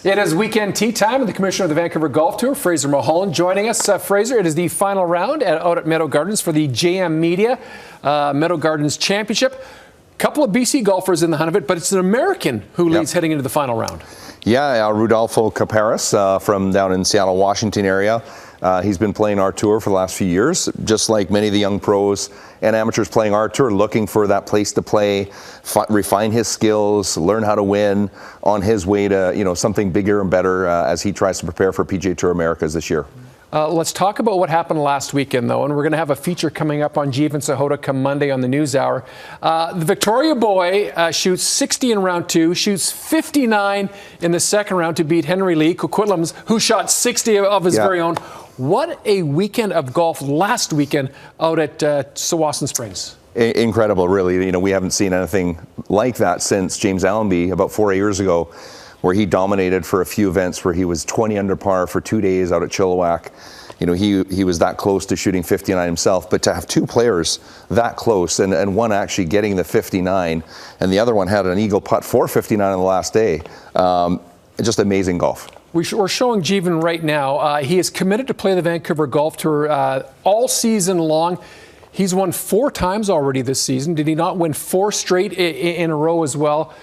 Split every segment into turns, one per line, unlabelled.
It is weekend tea time, and the commissioner of the Vancouver Golf Tour, Fraser Mulholland, joining us. Fraser, it is the final round out at Meadow Gardens for the JM Media Meadow Gardens Championship. A couple of BC golfers in the hunt of it, but it's an American who leads heading into the final round.
Yeah, Rudolfo Caparas from down in Seattle, Washington area. He's been playing our tour for the last few years, just like many of the young pros and amateurs playing our tour, looking for that place to play, refine his skills, learn how to win on his way to something bigger and better as he tries to prepare for PGA Tour Americas this year.
Let's talk about what happened last weekend, though, and we're going to have a feature coming up on Jeevan Sahota come Monday on the NewsHour. The Victoria boy shoots 60 in round two, shoots 59 in the second round to beat Henry Lee Coquitlam's, who shot 60 of his very own. What a weekend of golf last weekend out at Tsawwassen Springs.
Incredible, really. We haven't seen anything like that since James Allenby about 4 years ago, where he dominated for a few events where he was 20 under par for 2 days out at Chilliwack. He was that close to shooting 59 himself, but to have two players that close and one actually getting the 59 and the other one had an eagle putt for 59 on the last day, just amazing golf.
We're showing Jeevan right now. He is committed to play the Vancouver Golf Tour all season long. He's won 4 times already this season. Did he not win 4 straight in a row as well?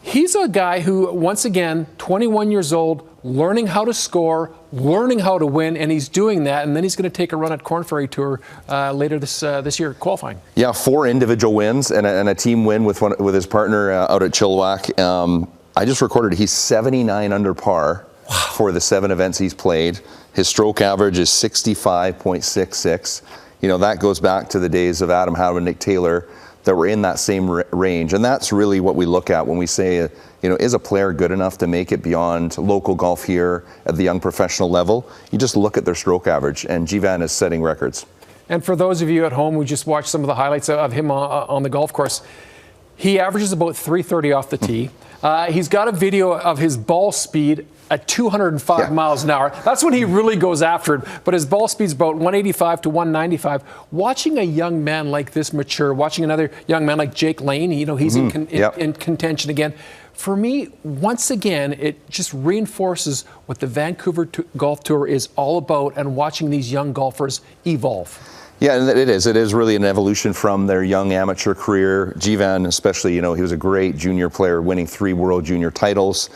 He's a guy who, once again, 21 years old, learning how to score, learning how to win, and he's doing that. And then he's going to take a run at Corn Ferry Tour later this year, qualifying. Yeah,
4 individual wins and a team win with his partner out at Chilliwack. I just recorded he's 79 under par. Wow. For the 7 events he's played. His stroke average is 65.66. That goes back to the days of Adam Howard and Nick Taylor that were in that same range. And that's really what we look at when we say, is a player good enough to make it beyond local golf here at the young professional level? You just look at their stroke average, and Jeevan is setting records.
And for those of you at home who just watched some of the highlights of him on the golf course, he averages about 330 off the tee. He's got a video of his ball speed at 205 miles an hour. That's when he really goes after it. But his ball speed's about 185 to 195. Watching a young man like this mature, watching another young man like Jake Lane, he's in contention again. For me, once again, it just reinforces what the Vancouver Golf Tour is all about and watching these young golfers evolve.
Yeah, and it is. It is really an evolution from their young amateur career. Jeevan, especially, he was a great junior player, winning 3 World Junior titles.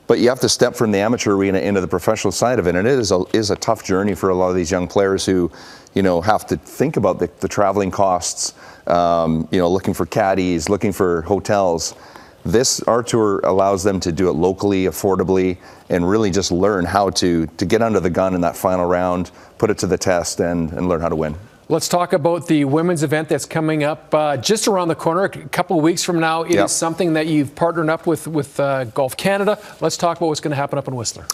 But you have to step from the amateur arena into the professional side of it, and it is a tough journey for a lot of these young players who, have to think about the traveling costs, looking for caddies, looking for hotels. Our tour allows them to do it locally, affordably, and really just learn how to get under the gun in that final round, put it to the test, and learn how to win.
Let's talk about the women's event that's coming up just around the corner, a couple of weeks from now. It is something that you've partnered up with Golf Canada. Let's talk about what's going to happen up in Whistler.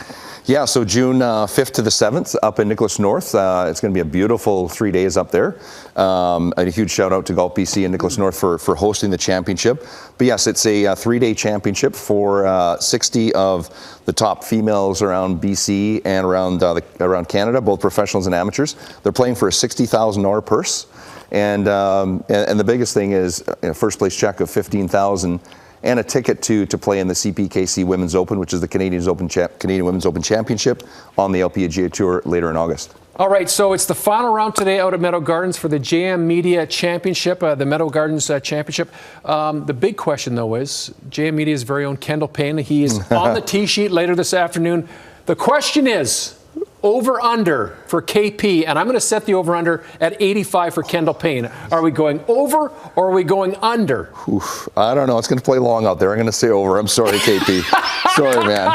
Yeah,
so June 5th to the 7th up in Nicholas North. It's going to be a beautiful 3 days up there. A huge shout out to Golf BC and Nicholas North for hosting the championship. But yes, it's a 3-day championship for 60 of the top females around BC and around Canada, both professionals and amateurs. They're playing for a $60,000 purse, and the biggest thing is a first place check of $15,000 and a ticket to play in the CPKC Women's Open, which is the Canadian Women's Open Championship on the LPGA Tour later in August.
All right, so it's the final round today out at Meadow Gardens for the JM Media Championship, the Meadow Gardens Championship. The big question, though, is JM Media's very own Kendall Payne. He is on the tee sheet later this afternoon. The question is, over-under for KP, and I'm going to set the over-under at 85 for Kendall Payne. Are we going over or are we going under?
Oof, I don't know. It's going to play long out there. I'm going to say over. I'm sorry, KP. Sorry, man.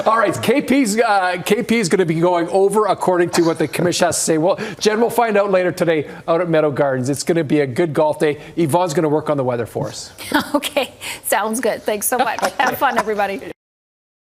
All right, KP is going to be going over according to what the commission has to say. Well, Jen, we'll find out later today out at Meadow Gardens. It's going to be a good golf day. Yvonne's going to work on the weather for us.
Okay, sounds good. Thanks so much. Have fun, everybody.